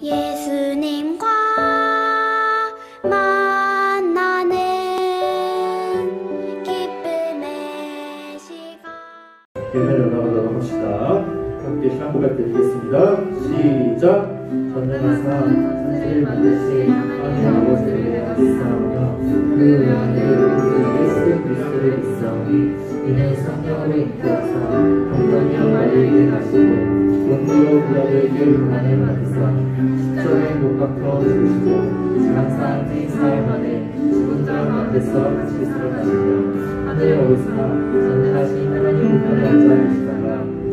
예수님과 만나는 기쁨의 시간. 예배를 나가도록 합시다. 함께 시간 고백드리겠습니다. 시작. 전능하사 천지를 만드신 하나님 아버지를 믿사오며 그 외아들 우리 예수 그리스도를 믿사오니 이는 성령으로 인도하사 동정녀 마리에게 가시고 원대로 그들에게 고난을 받으사 십자가에 못 박혀 죽으시고 장사 지 사흘 만에 죽은 자 가운데서 다시 살아나시며 하늘에 오르시나 전능하신 하나님 우편에 앉아계시다가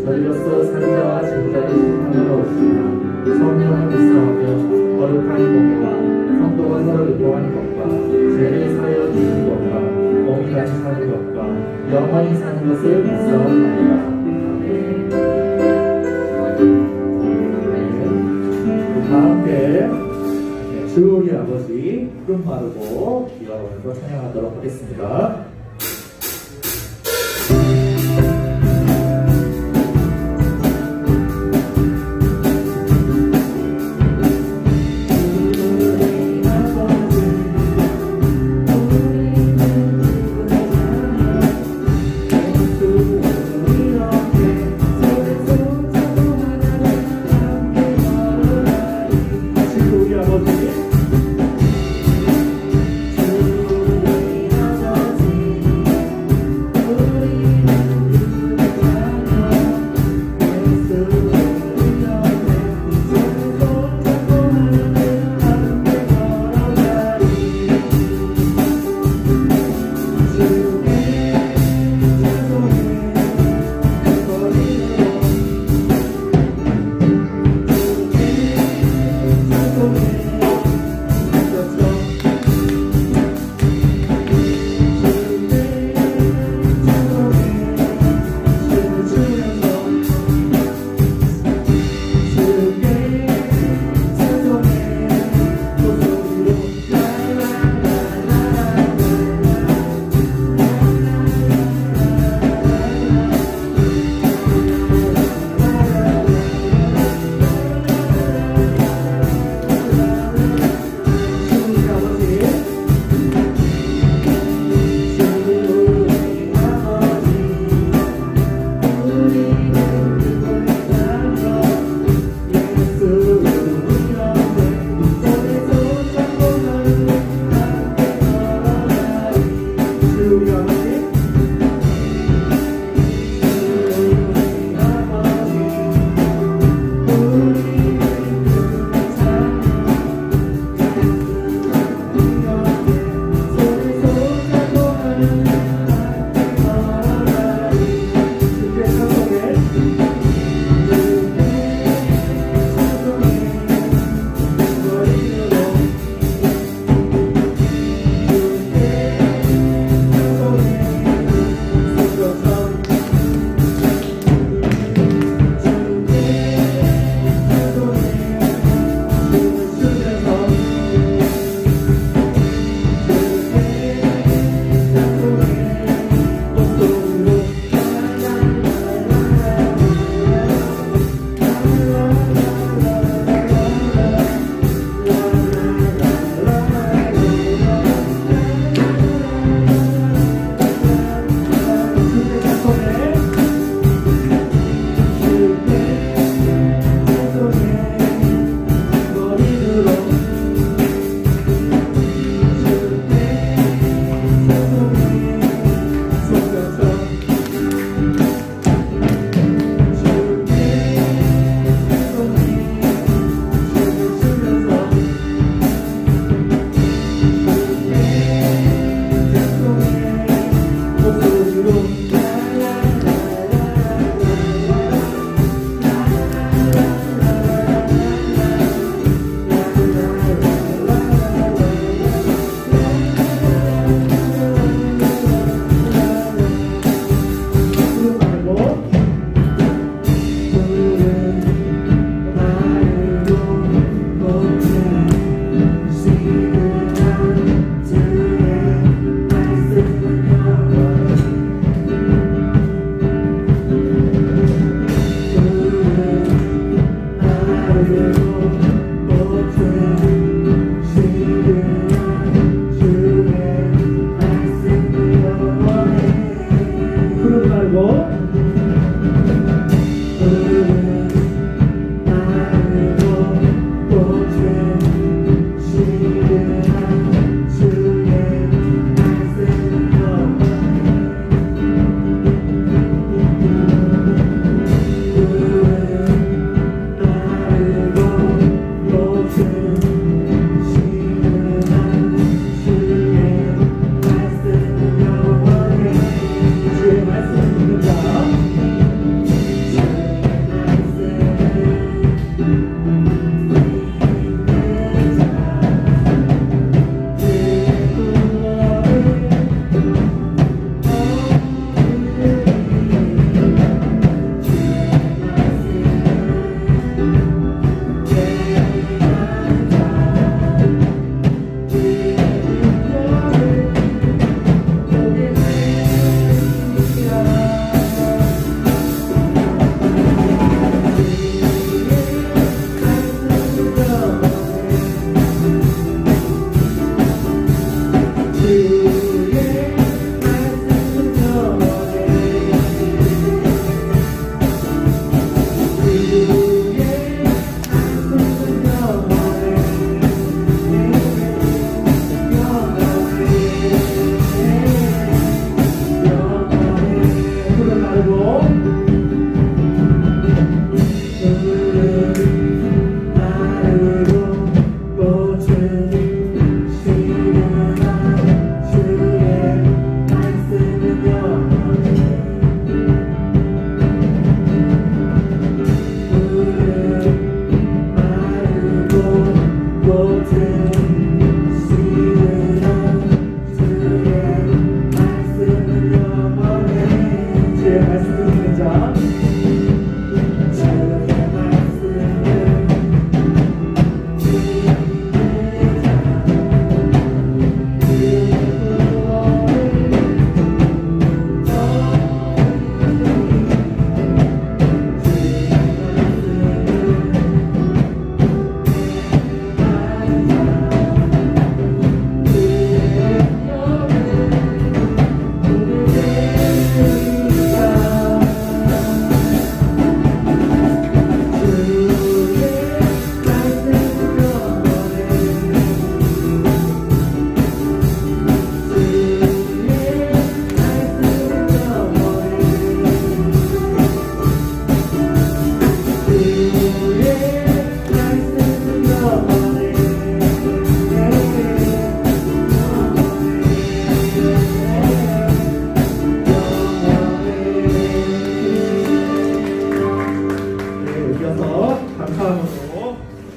저리로서 산자와 진자를 심판하러 오시나 성령을 믿사오며 거룩한 공예와 성도가 서로 의도하는 것과 죄를 사하여 주시는 것과 몸이 같이 사는 것과 영원히 사는 것을 믿사옵나이다. 다 함께 주 우리 아버지 푸른 마르고 비가 오면서 찬양하도록 하겠습니다. 예수님과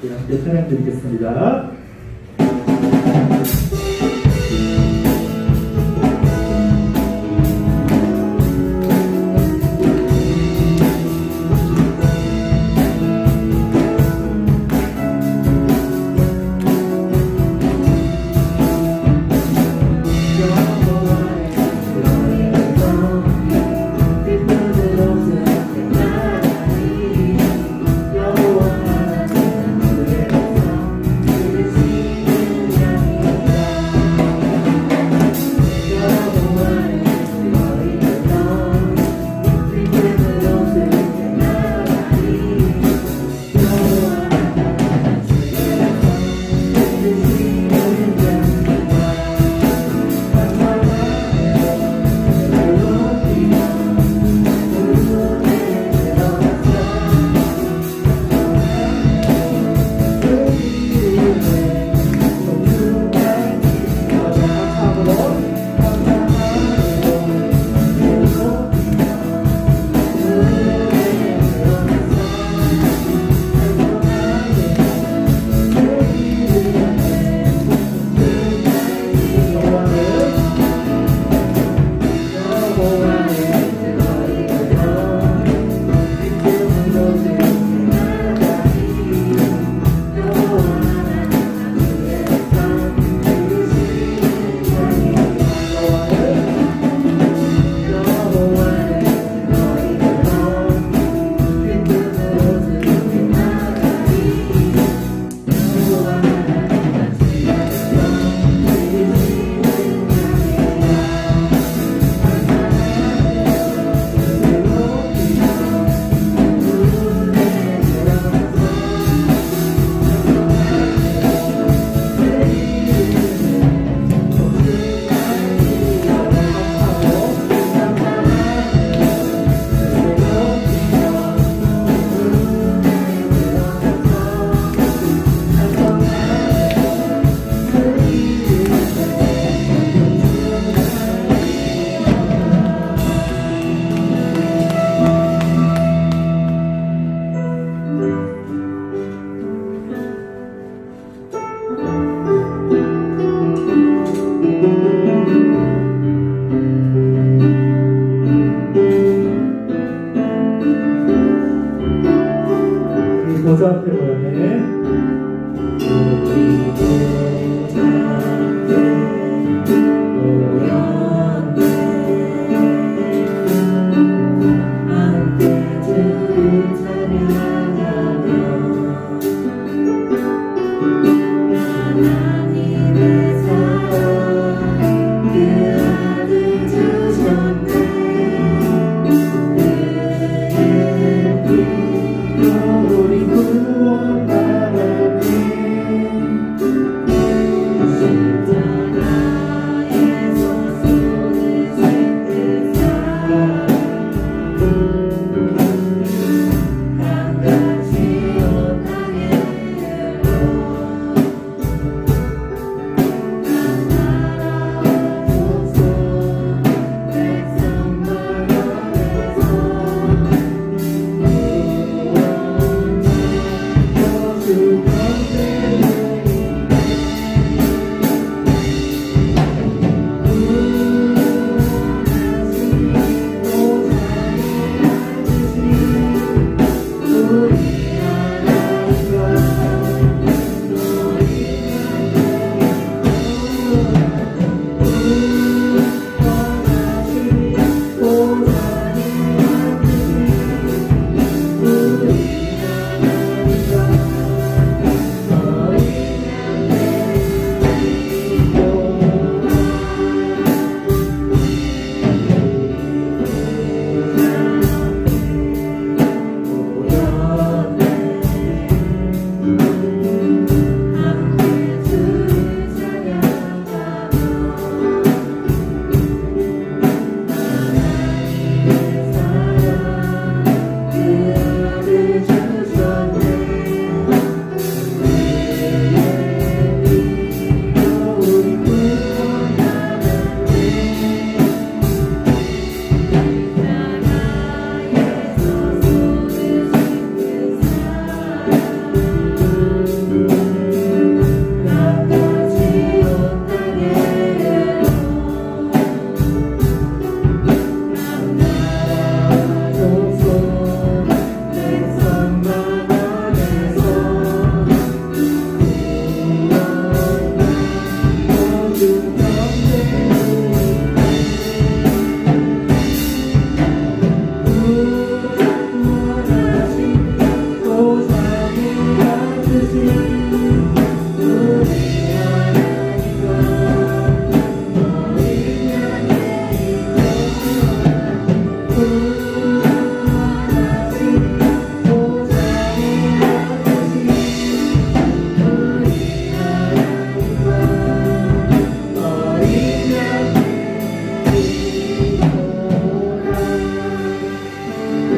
함께 찬양 드리겠습니다. 영원한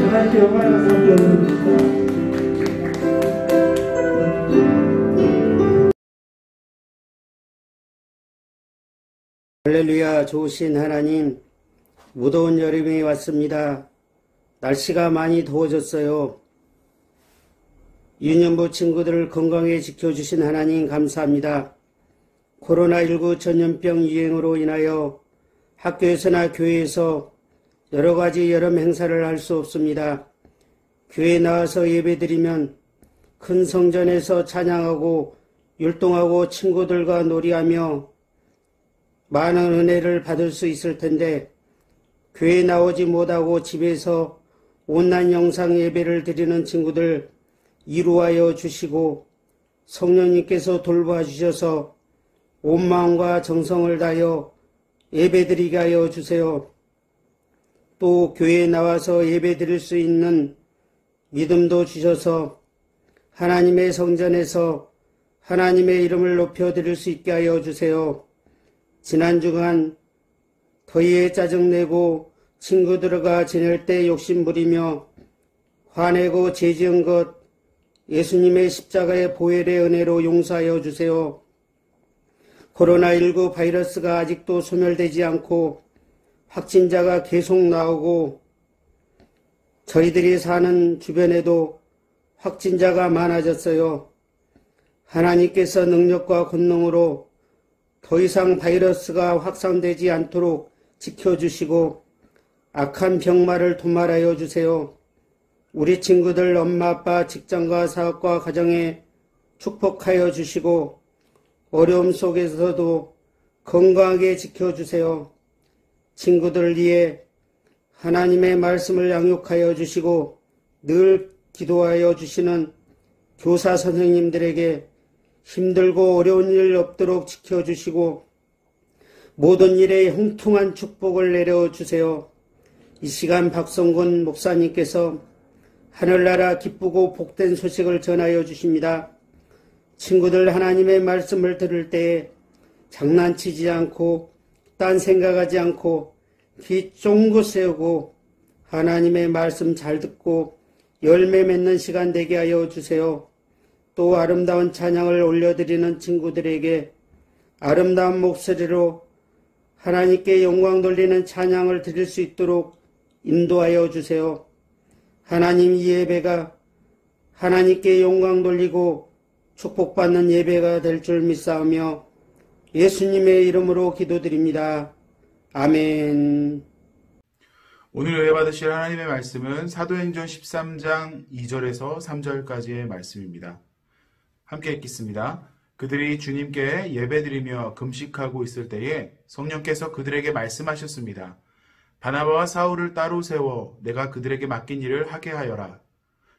하나님께 영광을 받습니다. 할렐루야. 좋으신 하나님, 무더운 여름이 왔습니다. 날씨가 많이 더워졌어요. 유년부 친구들을 건강에 지켜주신 하나님 감사합니다. 코로나19 전염병 유행으로 인하여 학교에서나 교회에서 여러 가지 여름 행사를 할 수 없습니다. 교회에 나와서 예배드리면 큰 성전에서 찬양하고 율동하고 친구들과 놀이하며 많은 은혜를 받을 수 있을 텐데 교회에 나오지 못하고 집에서 온라인 영상 예배를 드리는 친구들 이루하여 주시고 성령님께서 돌봐 주셔서 온 마음과 정성을 다하여 예배드리게 하여 주세요. 또 교회에 나와서 예배드릴 수 있는 믿음도 주셔서 하나님의 성전에서 하나님의 이름을 높여드릴 수 있게 하여 주세요. 지난 주간 더위에 짜증내고 친구들과 지낼 때 욕심부리며 화내고 죄지은 것 예수님의 십자가의 보혈의 은혜로 용서하여 주세요. 코로나19 바이러스가 아직도 소멸되지 않고 확진자가 계속 나오고 저희들이 사는 주변에도 확진자가 많아졌어요. 하나님께서 능력과 권능으로 더 이상 바이러스가 확산되지 않도록 지켜주시고 악한 병마를 도말하여 주세요. 우리 친구들 엄마 아빠 직장과 사업과 가정에 축복하여 주시고 어려움 속에서도 건강하게 지켜주세요. 친구들을 위해 하나님의 말씀을 양육하여 주시고 늘 기도하여 주시는 교사 선생님들에게 힘들고 어려운 일 없도록 지켜주시고 모든 일에 형통한 축복을 내려주세요. 이 시간 박성곤 목사님께서 하늘나라 기쁘고 복된 소식을 전하여 주십니다. 친구들 하나님의 말씀을 들을 때에 장난치지 않고 딴 생각하지 않고 귀 쫑긋 세우고 하나님의 말씀 잘 듣고 열매 맺는 시간 되게 하여 주세요. 또 아름다운 찬양을 올려드리는 친구들에게 아름다운 목소리로 하나님께 영광 돌리는 찬양을 드릴 수 있도록 인도하여 주세요. 하나님 이 예배가 하나님께 영광 돌리고 축복받는 예배가 될 줄 믿사오며 예수님의 이름으로 기도드립니다. 아멘. 오늘 은혜 받으실 하나님의 말씀은 사도행전 13장 2절에서 3절까지의 말씀입니다. 함께 읽겠습니다. 그들이 주님께 예배드리며 금식하고 있을 때에 성령께서 그들에게 말씀하셨습니다. 바나바와 사울을 따로 세워 내가 그들에게 맡긴 일을 하게 하여라.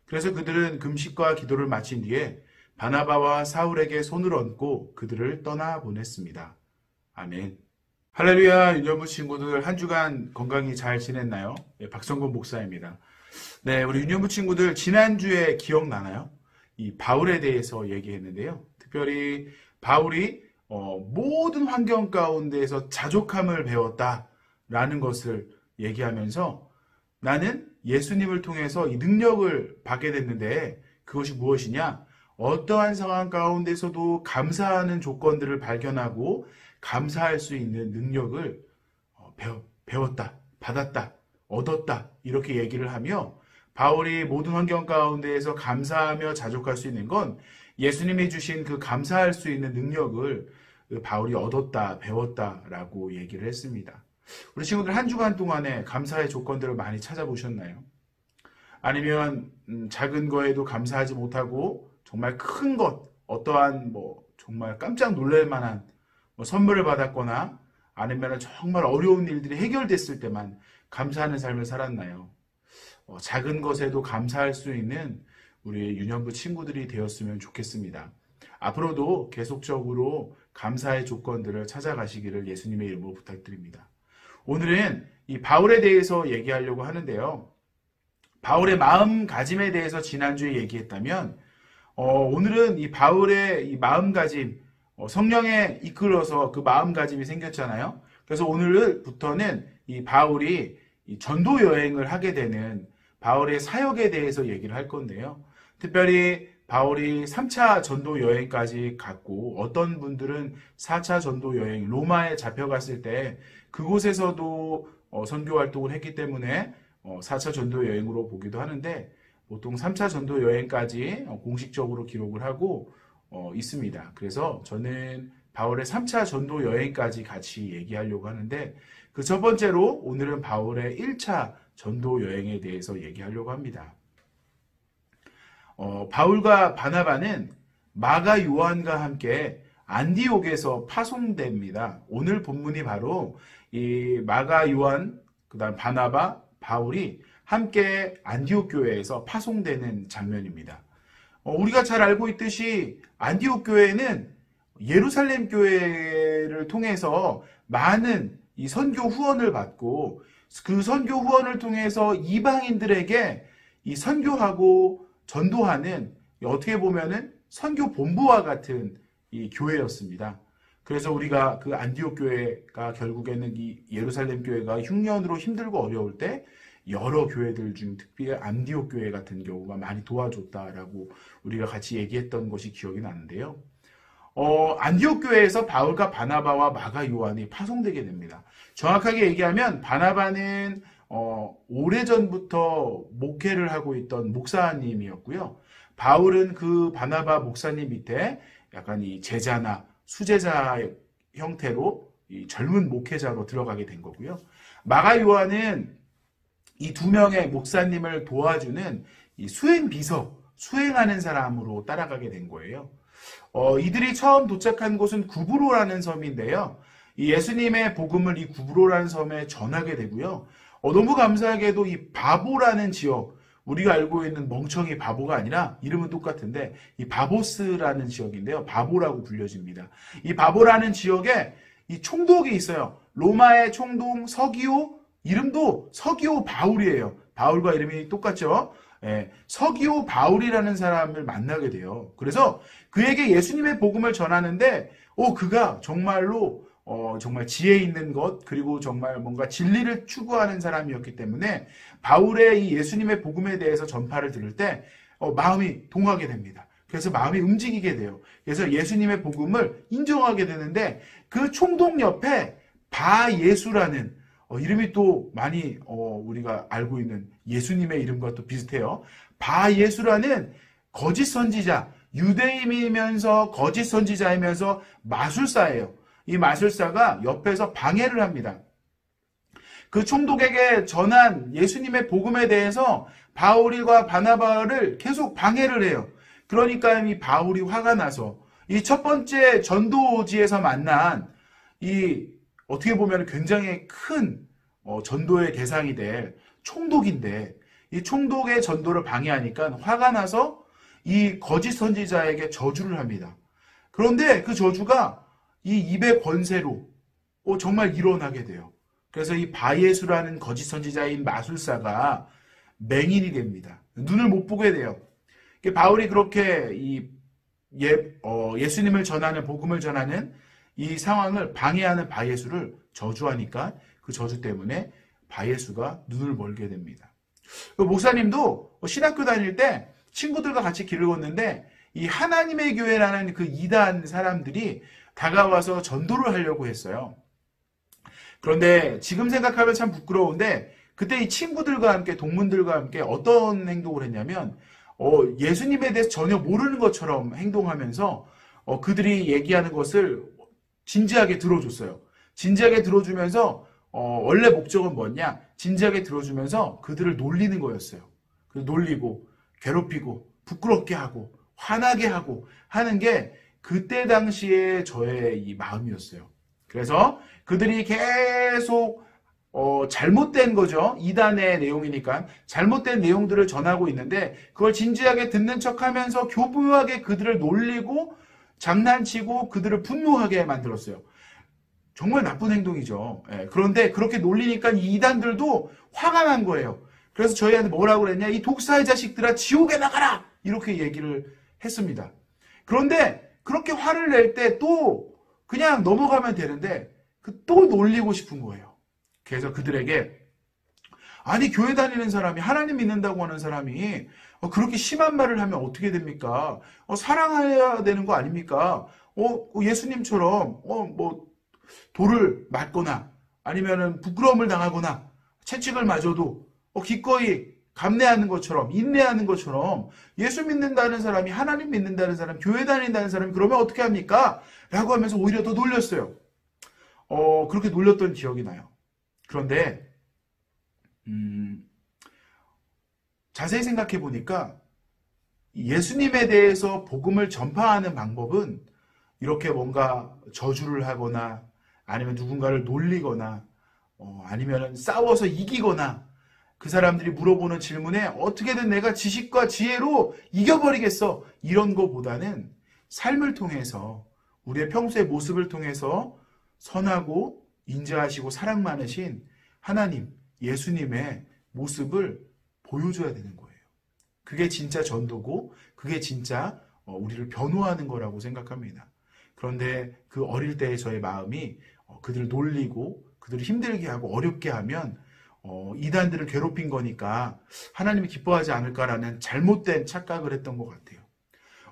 그래서 그들은 금식과 기도를 마친 뒤에 바나바와 사울에게 손을 얹고 그들을 떠나 보냈습니다. 아멘. 할렐루야. 유년부 친구들 한 주간 건강히 잘 지냈나요? 네, 박성곤 목사입니다. 네, 우리 유년부 친구들 지난주에 기억나나요? 이 바울에 대해서 얘기했는데요. 특별히 바울이 모든 환경 가운데에서 자족함을 배웠다라는 것을 얘기하면서 나는 예수님을 통해서 이 능력을 받게 됐는데 그것이 무엇이냐? 어떠한 상황 가운데서도 감사하는 조건들을 발견하고 감사할 수 있는 능력을 배웠다, 받았다, 얻었다 이렇게 얘기를 하며 바울이 모든 환경 가운데에서 감사하며 자족할 수 있는 건 예수님이 주신 그 감사할 수 있는 능력을 바울이 얻었다, 배웠다라고 얘기를 했습니다. 우리 친구들 한 주간 동안에 감사의 조건들을 많이 찾아보셨나요? 아니면 작은 거에도 감사하지 못하고 정말 큰 것, 어떠한 정말 깜짝 놀랄 만한 선물을 받았거나 아니면 정말 어려운 일들이 해결됐을 때만 감사하는 삶을 살았나요? 작은 것에도 감사할 수 있는 우리 유년부 친구들이 되었으면 좋겠습니다. 앞으로도 계속적으로 감사의 조건들을 찾아가시기를 예수님의 이름으로 부탁드립니다. 오늘은 이 바울에 대해서 얘기하려고 하는데요. 바울의 마음가짐에 대해서 지난주에 얘기했다면 오늘은 이 바울의 이 마음가짐, 성령에 이끌어서 그 마음가짐이 생겼잖아요. 그래서 오늘부터는 이 바울이 이 전도 여행을 하게 되는 바울의 사역에 대해서 얘기를 할 건데요. 특별히 바울이 3차 전도 여행까지 갔고 어떤 분들은 4차 전도 여행, 로마에 잡혀갔을 때 그곳에서도 선교 활동을 했기 때문에 4차 전도 여행으로 보기도 하는데 보통 3차 전도 여행까지 공식적으로 기록을 하고 있습니다. 그래서 저는 바울의 3차 전도 여행까지 같이 얘기하려고 하는데 그 첫 번째로 오늘은 바울의 1차 전도 여행에 대해서 얘기하려고 합니다. 바울과 바나바는 마가 요한과 함께 안디옥에서 파송됩니다. 오늘 본문이 바로 이 마가 요한, 그다음 바나바, 바울이 함께 안디옥 교회에서 파송되는 장면입니다. 우리가 잘 알고 있듯이 안디옥 교회는 예루살렘 교회를 통해서 많은 이 선교 후원을 받고 그 선교 후원을 통해서 이방인들에게 이 선교하고 전도하는 어떻게 보면은 선교 본부와 같은 이 교회였습니다. 그래서 우리가 그 안디옥 교회가 결국에는 이 예루살렘 교회가 흉년으로 힘들고 어려울 때 여러 교회들 중 특히 안디옥 교회 같은 경우가 많이 도와줬다라고 우리가 같이 얘기했던 것이 기억이 나는데요. 안디옥 교회에서 바울과 바나바와 마가 요한이 파송되게 됩니다. 정확하게 얘기하면 바나바는 오래전부터 목회를 하고 있던 목사님이었고요. 바울은 그 바나바 목사님 밑에 약간 이 제자나 수제자 형태로 이 젊은 목회자로 들어가게 된 거고요. 마가 요한은 이 두 명의 목사님을 도와주는 이 수행비서, 수행하는 사람으로 따라가게 된 거예요. 이들이 처음 도착한 곳은 구브로라는 섬인데요. 이 예수님의 복음을 이 구브로라는 섬에 전하게 되고요. 너무 감사하게도 이 바보라는 지역, 우리가 알고 있는 멍청이 바보가 아니라 이름은 똑같은데 이 바보스라는 지역인데요. 바보라고 불려집니다. 이 바보라는 지역에 이 총독이 있어요. 로마의 총독 서기오, 이름도 서기오 바울이에요. 바울과 이름이 똑같죠? 예, 서기오 바울이라는 사람을 만나게 돼요. 그래서 그에게 예수님의 복음을 전하는데 그가 정말로 정말 지혜 있는 것, 그리고 정말 뭔가 진리를 추구하는 사람이었기 때문에 바울의 이 예수님의 복음에 대해서 전파를 들을 때 마음이 동하게 됩니다. 그래서 마음이 움직이게 돼요. 그래서 예수님의 복음을 인정하게 되는데 그 총독 옆에 바예수라는 이름이 또 많이 우리가 알고 있는 예수님의 이름과 또 비슷해요. 바예수라는 거짓 선지자, 유대인이면서 거짓 선지자이면서 마술사예요. 이 마술사가 옆에서 방해를 합니다. 그 총독에게 전한 예수님의 복음에 대해서 바울과 바나바를 계속 방해를 해요. 그러니까 이 바울이 화가 나서 이 첫 번째 전도지에서 만난 이 어떻게 보면 굉장히 큰 전도의 대상이 될 총독인데 이 총독의 전도를 방해하니까 화가 나서 이 거짓 선지자에게 저주를 합니다. 그런데 그 저주가 이 입의 권세로 정말 일어나게 돼요. 그래서 이 바예수라는 거짓 선지자인 마술사가 맹인이 됩니다. 눈을 못 보게 돼요. 바울이 그렇게 예수님을 전하는 복음을 전하는 이 상황을 방해하는 바예수를 저주하니까 그 저주 때문에 바예수가 눈을 멀게 됩니다. 목사님도 신학교 다닐 때 친구들과 같이 길을 걷는데 이 하나님의 교회라는 그 이단 사람들이 다가와서 전도를 하려고 했어요. 그런데 지금 생각하면 참 부끄러운데 그때 이 친구들과 함께 동문들과 함께 어떤 행동을 했냐면 예수님에 대해서 전혀 모르는 것처럼 행동하면서 그들이 얘기하는 것을 진지하게 들어줬어요. 진지하게 들어주면서 원래 목적은 뭐냐? 진지하게 들어주면서 그들을 놀리는 거였어요. 놀리고 괴롭히고 부끄럽게 하고 화나게 하고 하는 게 그때 당시에 저의 이 마음이었어요. 그래서 그들이 계속 잘못된 거죠. 이단의 내용이니까 잘못된 내용들을 전하고 있는데 그걸 진지하게 듣는 척하면서 교묘하게 그들을 놀리고 장난치고 그들을 분노하게 만들었어요. 정말 나쁜 행동이죠. 그런데 그렇게 놀리니까 이 이단들도 화가 난 거예요. 그래서 저희한테 뭐라고 그랬냐? 이 독사의 자식들아, 지옥에 나가라! 이렇게 얘기를 했습니다. 그런데 그렇게 화를 낼 때 또 그냥 넘어가면 되는데 또 놀리고 싶은 거예요. 그래서 그들에게, 아니 교회 다니는 사람이, 하나님 믿는다고 하는 사람이 그렇게 심한 말을 하면 어떻게 됩니까? 사랑해야 되는 거 아닙니까? 예수님처럼 뭐 돌을 맞거나 아니면은 부끄러움을 당하거나 채찍을 맞아도 기꺼이 감내하는 것처럼, 인내하는 것처럼 예수 믿는다는 사람이, 하나님 믿는다는 사람, 교회 다닌다는 사람이 그러면 어떻게 합니까? 라고 하면서 오히려 더 놀렸어요. 그렇게 놀렸던 기억이 나요. 그런데 자세히 생각해 보니까 예수님에 대해서 복음을 전파하는 방법은 이렇게 뭔가 저주를 하거나 아니면 누군가를 놀리거나 아니면 싸워서 이기거나 그 사람들이 물어보는 질문에 어떻게든 내가 지식과 지혜로 이겨버리겠어, 이런 거보다는 삶을 통해서, 우리의 평소의 모습을 통해서 선하고 인자하시고 사랑 많으신 하나님, 예수님의 모습을 보여줘야 되는 거예요. 그게 진짜 전도고 그게 진짜 우리를 변호하는 거라고 생각합니다. 그런데 그 어릴 때의 저의 마음이 그들을 놀리고 그들을 힘들게 하고 어렵게 하면 이단들을 괴롭힌 거니까 하나님이 기뻐하지 않을까라는 잘못된 착각을 했던 것 같아요.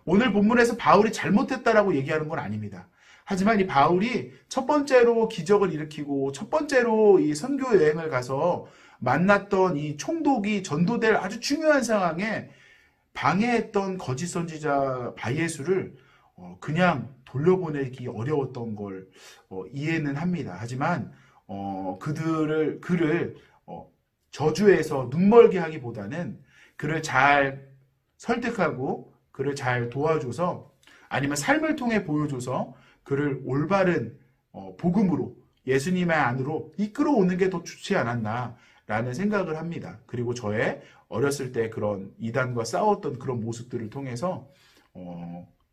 오늘 본문에서 바울이 잘못했다라고 얘기하는 건 아닙니다. 하지만 이 바울이 첫 번째로 기적을 일으키고 첫 번째로 이 선교 여행을 가서 만났던 이 총독이 전도될 아주 중요한 상황에 방해했던 거짓 선지자 바예수를 그냥 돌려보내기 어려웠던 걸 이해는 합니다. 하지만 그를 저주해서 눈멀게 하기보다는 그를 잘 설득하고 그를 잘 도와줘서, 아니면 삶을 통해 보여줘서 그를 올바른 복음으로, 예수님의 안으로 이끌어오는 게 더 좋지 않았나라는 생각을 합니다. 그리고 저의 어렸을 때 그런 이단과 싸웠던 그런 모습들을 통해서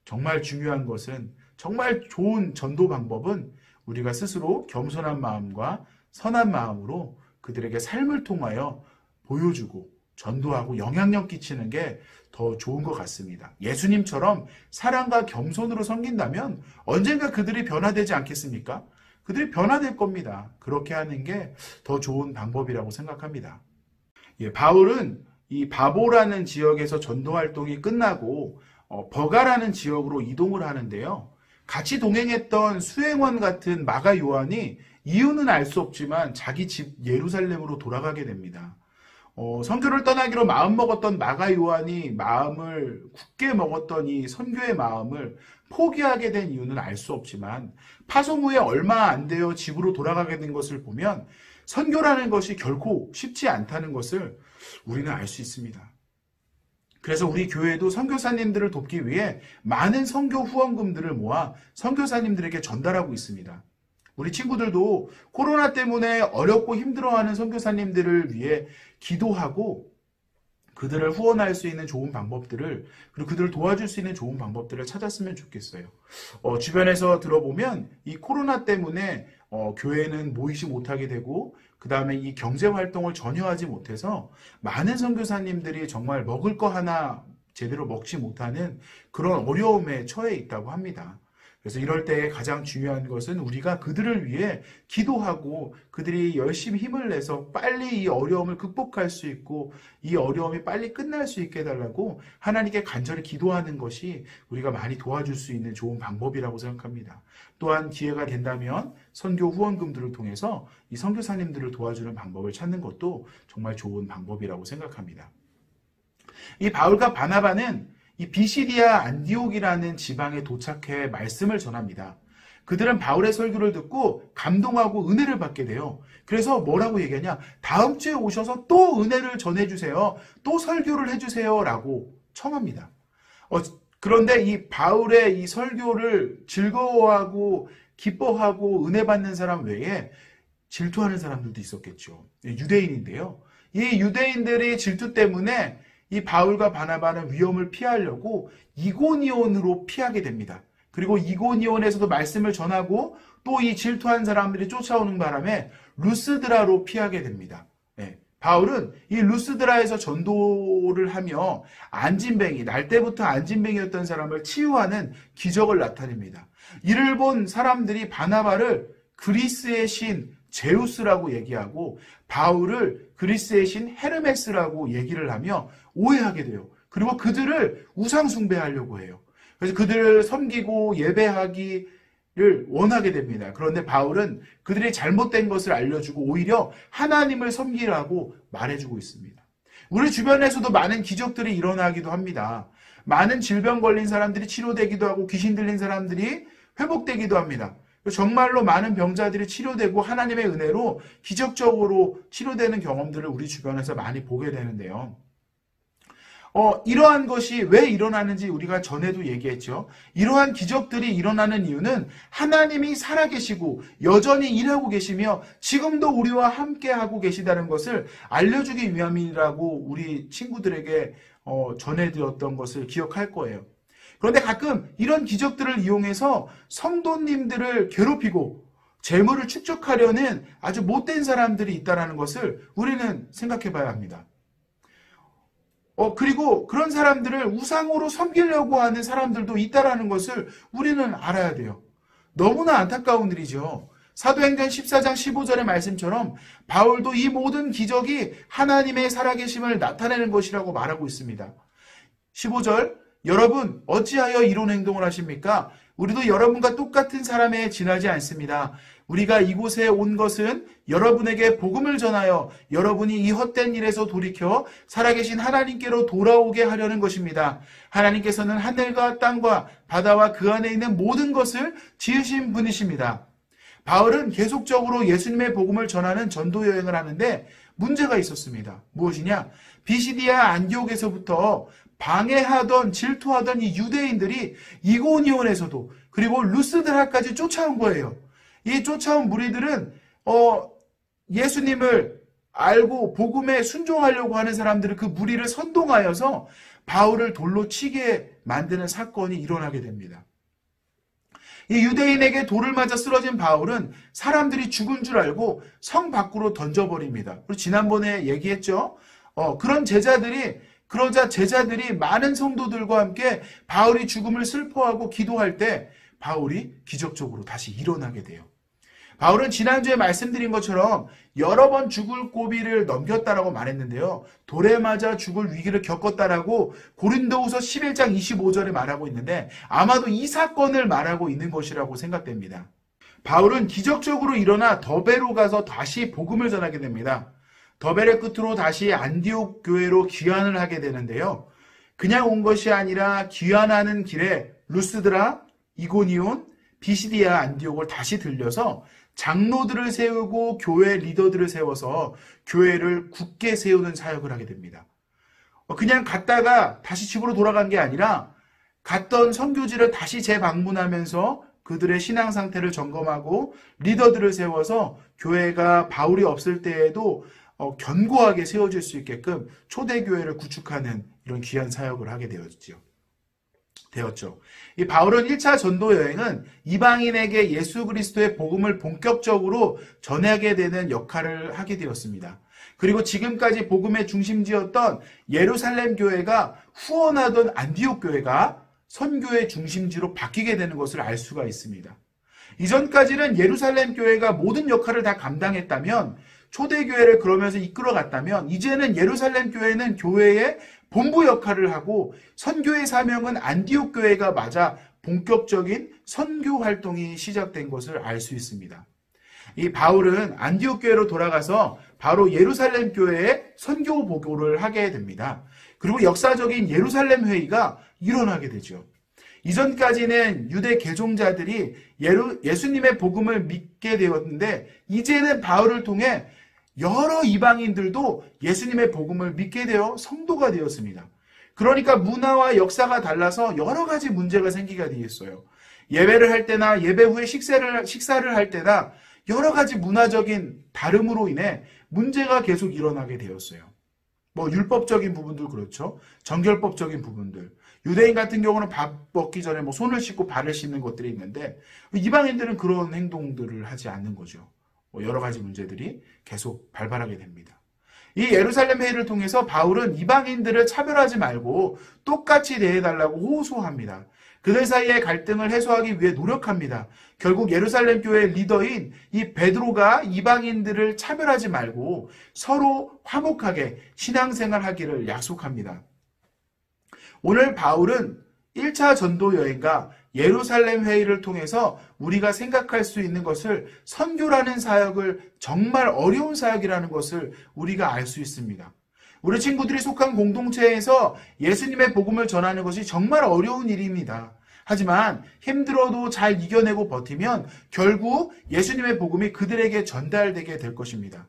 정말 중요한 것은, 정말 좋은 전도 방법은 우리가 스스로 겸손한 마음과 선한 마음으로 그들에게 삶을 통하여 보여주고 전도하고 영향력 끼치는 게 더 좋은 것 같습니다. 예수님처럼 사랑과 겸손으로 섬긴다면 언젠가 그들이 변화되지 않겠습니까? 그들이 변화될 겁니다. 그렇게 하는 게 더 좋은 방법이라고 생각합니다. 바울은 이 바보라는 지역에서 전도 활동이 끝나고 버가라는 지역으로 이동을 하는데요. 같이 동행했던 수행원 같은 마가 요한이 이유는 알 수 없지만 자기 집 예루살렘으로 돌아가게 됩니다. 선교를 떠나기로 마음먹었던 마가 요한이 마음을 굳게 먹었던 이 선교의 마음을 포기하게 된 이유는 알 수 없지만 파송 후에 얼마 안 되어 집으로 돌아가게 된 것을 보면 선교라는 것이 결코 쉽지 않다는 것을 우리는 알 수 있습니다. 그래서 우리 교회도 선교사님들을 돕기 위해 많은 선교 후원금들을 모아 선교사님들에게 전달하고 있습니다. 우리 친구들도 코로나 때문에 어렵고 힘들어하는 선교사님들을 위해 기도하고 그들을 후원할 수 있는 좋은 방법들을, 그리고 그들을 도와줄 수 있는 좋은 방법들을 찾았으면 좋겠어요. 주변에서 들어보면 이 코로나 때문에 교회는 모이지 못하게 되고 그 다음에 이 경제활동을 전혀 하지 못해서 많은 선교사님들이 정말 먹을 거 하나 제대로 먹지 못하는 그런 어려움에 처해 있다고 합니다. 그래서 이럴 때 가장 중요한 것은 우리가 그들을 위해 기도하고 그들이 열심히 힘을 내서 빨리 이 어려움을 극복할 수 있고 이 어려움이 빨리 끝날 수 있게 해달라고 하나님께 간절히 기도하는 것이 우리가 많이 도와줄 수 있는 좋은 방법이라고 생각합니다. 또한 기회가 된다면 선교 후원금들을 통해서 이 선교사님들을 도와주는 방법을 찾는 것도 정말 좋은 방법이라고 생각합니다. 이 바울과 바나바는 이 비시디아 안디옥이라는 지방에 도착해 말씀을 전합니다. 그들은 바울의 설교를 듣고 감동하고 은혜를 받게 돼요. 그래서 뭐라고 얘기하냐? 다음 주에 오셔서 또 은혜를 전해주세요. 또 설교를 해주세요. 라고 청합니다. 그런데 이 바울의 이 설교를 즐거워하고 기뻐하고 은혜 받는 사람 외에 질투하는 사람들도 있었겠죠. 유대인인데요. 이 유대인들의 질투 때문에 이 바울과 바나바는 위험을 피하려고 이고니온으로 피하게 됩니다. 그리고 이고니온에서도 말씀을 전하고 또 이 질투한 사람들이 쫓아오는 바람에 루스드라로 피하게 됩니다. 예, 바울은 이 루스드라에서 전도를 하며 안진뱅이, 날 때부터 안진뱅이였던 사람을 치유하는 기적을 나타냅니다. 이를 본 사람들이 바나바를 그리스의 신 제우스라고 얘기하고 바울을 그리스의 신 헤르메스라고 얘기를 하며 오해하게 돼요. 그리고 그들을 우상 숭배하려고 해요. 그래서 그들을 섬기고 예배하기를 원하게 됩니다. 그런데 바울은 그들이 잘못된 것을 알려주고 오히려 하나님을 섬기라고 말해주고 있습니다. 우리 주변에서도 많은 기적들이 일어나기도 합니다. 많은 질병 걸린 사람들이 치료되기도 하고 귀신 들린 사람들이 회복되기도 합니다. 정말로 많은 병자들이 치료되고 하나님의 은혜로 기적적으로 치료되는 경험들을 우리 주변에서 많이 보게 되는데요. 이러한 것이 왜 일어나는지 우리가 전에도 얘기했죠. 이러한 기적들이 일어나는 이유는 하나님이 살아계시고 여전히 일하고 계시며 지금도 우리와 함께하고 계시다는 것을 알려주기 위함이라고 우리 친구들에게 전해드렸던 것을 기억할 거예요. 그런데 가끔 이런 기적들을 이용해서 성도님들을 괴롭히고 재물을 축적하려는 아주 못된 사람들이 있다는 것을 우리는 생각해 봐야 합니다. 그리고 그런 사람들을 우상으로 섬기려고 하는 사람들도 있다는 것을 우리는 알아야 돼요. 너무나 안타까운 일이죠. 사도행전 14장 15절의 말씀처럼 바울도 이 모든 기적이 하나님의 살아계심을 나타내는 것이라고 말하고 있습니다. 15절, 여러분 어찌하여 이런 행동을 하십니까? 우리도 여러분과 똑같은 사람에 지나지 않습니다. 우리가 이곳에 온 것은 여러분에게 복음을 전하여 여러분이 이 헛된 일에서 돌이켜 살아계신 하나님께로 돌아오게 하려는 것입니다. 하나님께서는 하늘과 땅과 바다와 그 안에 있는 모든 것을 지으신 분이십니다. 바울은 계속적으로 예수님의 복음을 전하는 전도 여행을 하는데 문제가 있었습니다. 무엇이냐? 비시디아 안디옥에서부터 방해하던 질투하던 이 유대인들이 이고니온에서도 그리고 루스드라까지 쫓아온 거예요. 이 쫓아온 무리들은 예수님을 알고 복음에 순종하려고 하는 사람들은 그 무리를 선동하여서 바울을 돌로 치게 만드는 사건이 일어나게 됩니다. 이 유대인에게 돌을 맞아 쓰러진 바울은 사람들이 죽은 줄 알고 성 밖으로 던져버립니다. 그리고 지난번에 얘기했죠. 그러자 제자들이 많은 성도들과 함께 바울이 죽음을 슬퍼하고 기도할 때 바울이 기적적으로 다시 일어나게 돼요. 바울은 지난주에 말씀드린 것처럼 여러 번 죽을 고비를 넘겼다라고 말했는데요. 돌에 맞아 죽을 위기를 겪었다라고 고린도후서 11장 25절에 말하고 있는데 아마도 이 사건을 말하고 있는 것이라고 생각됩니다. 바울은 기적적으로 일어나 더베로 가서 다시 복음을 전하게 됩니다. 더베의 끝으로 다시 안디옥 교회로 귀환을 하게 되는데요. 그냥 온 것이 아니라 귀환하는 길에 루스드라, 이고니온, 비시디아 안디옥을 다시 들려서 장로들을 세우고 교회 리더들을 세워서 교회를 굳게 세우는 사역을 하게 됩니다. 그냥 갔다가 다시 집으로 돌아간 게 아니라 갔던 선교지를 다시 재방문하면서 그들의 신앙 상태를 점검하고 리더들을 세워서 교회가 바울이 없을 때에도 견고하게 세워질 수 있게끔 초대교회를 구축하는 이런 귀한 사역을 하게 되었죠. 이 바울은 1차 전도 여행은 이방인에게 예수 그리스도의 복음을 본격적으로 전하게 되는 역할을 하게 되었습니다. 그리고 지금까지 복음의 중심지였던 예루살렘 교회가 후원하던 안디옥 교회가 선교의 중심지로 바뀌게 되는 것을 알 수가 있습니다. 이전까지는 예루살렘 교회가 모든 역할을 다 감당했다면 초대교회를 그러면서 이끌어갔다면 이제는 예루살렘 교회는 교회의 본부 역할을 하고 선교의 사명은 안디옥 교회가 맞아 본격적인 선교 활동이 시작된 것을 알 수 있습니다. 이 바울은 안디옥 교회로 돌아가서 바로 예루살렘 교회에 선교 보고를 하게 됩니다. 그리고 역사적인 예루살렘 회의가 일어나게 되죠. 이전까지는 유대 개종자들이 예수님의 복음을 믿게 되었는데 이제는 바울을 통해 여러 이방인들도 예수님의 복음을 믿게 되어 성도가 되었습니다. 그러니까 문화와 역사가 달라서 여러 가지 문제가 생기게 되었어요. 예배를 할 때나 예배 후에 식사를 할 때나 여러 가지 문화적인 다름으로 인해 문제가 계속 일어나게 되었어요. 율법적인 부분들 그렇죠. 정결법적인 부분들. 유대인 같은 경우는 밥 먹기 전에 뭐 손을 씻고 발을 씻는 것들이 있는데 이방인들은 그런 행동들을 하지 않는 거죠. 여러 가지 문제들이 계속 발발하게 됩니다. 이 예루살렘 회의를 통해서 바울은 이방인들을 차별하지 말고 똑같이 대해달라고 호소합니다. 그들 사이의 갈등을 해소하기 위해 노력합니다. 결국 예루살렘 교회의 리더인 이 베드로가 이방인들을 차별하지 말고 서로 화목하게 신앙생활하기를 약속합니다. 오늘 바울은 1차 전도 여행과 예루살렘 회의를 통해서 우리가 생각할 수 있는 것을 선교라는 사역을 정말 어려운 사역이라는 것을 우리가 알 수 있습니다. 우리 친구들이 속한 공동체에서 예수님의 복음을 전하는 것이 정말 어려운 일입니다. 하지만 힘들어도 잘 이겨내고 버티면 결국 예수님의 복음이 그들에게 전달되게 될 것입니다.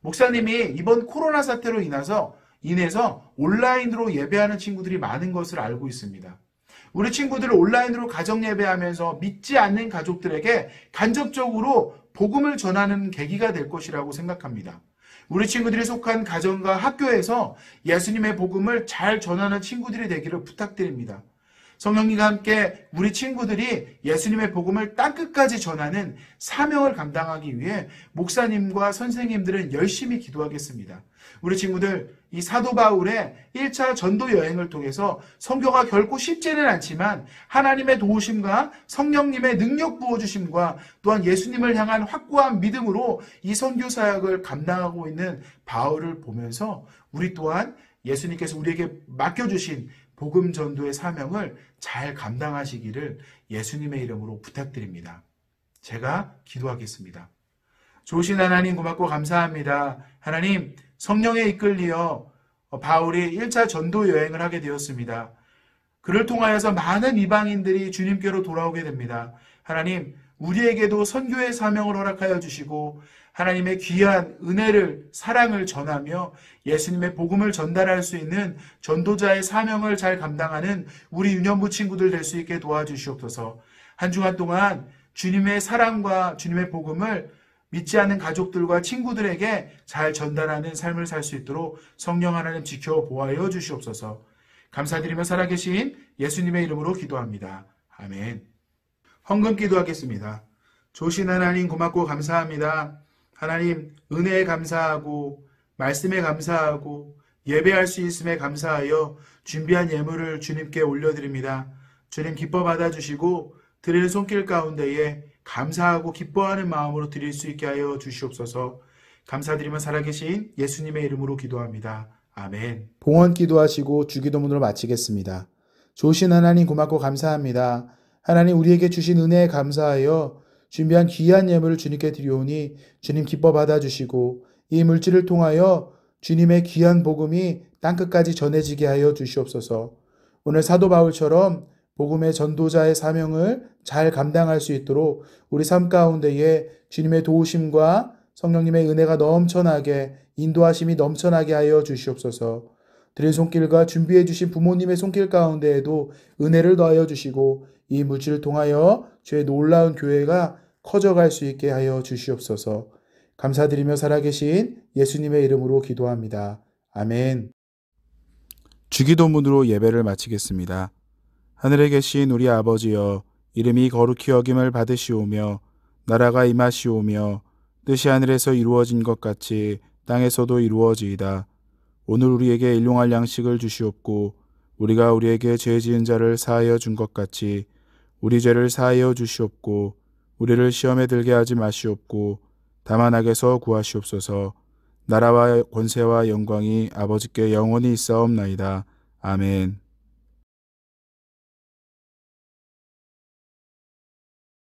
목사님이 이번 코로나 사태로 인해서 온라인으로 예배하는 친구들이 많은 것을 알고 있습니다. 우리 친구들을 온라인으로 가정 예배하면서 믿지 않는 가족들에게 간접적으로 복음을 전하는 계기가 될 것이라고 생각합니다. 우리 친구들이 속한 가정과 학교에서 예수님의 복음을 잘 전하는 친구들이 되기를 부탁드립니다. 성령님과 함께 우리 친구들이 예수님의 복음을 땅끝까지 전하는 사명을 감당하기 위해 목사님과 선생님들은 열심히 기도하겠습니다. 우리 친구들, 이 사도 바울의 1차 전도 여행을 통해서 선교가 결코 쉽지는 않지만 하나님의 도우심과 성령님의 능력 부어주심과 또한 예수님을 향한 확고한 믿음으로 이 선교 사역을 감당하고 있는 바울을 보면서 우리 또한 예수님께서 우리에게 맡겨주신 복음 전도의 사명을 잘 감당하시기를 예수님의 이름으로 부탁드립니다. 제가 기도하겠습니다. 좋으신 하나님 고맙고 감사합니다. 하나님, 성령에 이끌리어 바울이 1차 전도 여행을 하게 되었습니다. 그를 통하여서 많은 이방인들이 주님께로 돌아오게 됩니다. 하나님, 우리에게도 선교의 사명을 허락하여 주시고 하나님의 귀한 은혜를, 사랑을 전하며 예수님의 복음을 전달할 수 있는 전도자의 사명을 잘 감당하는 우리 유년부 친구들 될 수 있게 도와주시옵소서. 한 주간 동안 주님의 사랑과 주님의 복음을 믿지 않는 가족들과 친구들에게 잘 전달하는 삶을 살 수 있도록 성령 하나님 지켜 보아여 주시옵소서. 감사드리며 살아계신 예수님의 이름으로 기도합니다. 아멘. 헌금 기도하겠습니다. 좋으신 하나님 고맙고 감사합니다. 하나님, 은혜에 감사하고 말씀에 감사하고 예배할 수 있음에 감사하여 준비한 예물을 주님께 올려드립니다. 주님 기뻐 받아주시고 드리는 손길 가운데에 감사하고 기뻐하는 마음으로 드릴 수 있게 하여 주시옵소서. 감사드리며 살아계신 예수님의 이름으로 기도합니다. 아멘. 봉헌 기도하시고 주기도문으로 마치겠습니다. 좋으신 하나님 고맙고 감사합니다. 하나님 우리에게 주신 은혜에 감사하여 준비한 귀한 예물을 주님께 드리오니 주님 기뻐 받아주시고 이 물질을 통하여 주님의 귀한 복음이 땅끝까지 전해지게 하여 주시옵소서. 오늘 사도 바울처럼 복음의 전도자의 사명을 잘 감당할 수 있도록 우리 삶 가운데에 주님의 도우심과 성령님의 은혜가 넘쳐나게 인도하심이 넘쳐나게 하여 주시옵소서. 드린 손길과 준비해 주신 부모님의 손길 가운데에도 은혜를 더하여 주시고 이 물질을 통하여 주의 놀라운 교회가 커져갈 수 있게 하여 주시옵소서. 감사드리며 살아계신 예수님의 이름으로 기도합니다. 아멘. 주기도문으로 예배를 마치겠습니다. 하늘에 계신 우리 아버지여, 이름이 거룩히 여김을 받으시오며 나라가 임하시오며 뜻이 하늘에서 이루어진 것 같이 땅에서도 이루어지이다. 오늘 우리에게 일용할 양식을 주시옵고 우리가 우리에게 죄 지은 자를 사하여 준 것 같이 우리 죄를 사하여 주시옵고 우리를 시험에 들게 하지 마시옵고 다만 악에서 구하시옵소서. 나라와 권세와 영광이 아버지께 영원히 있사옵나이다. 아멘.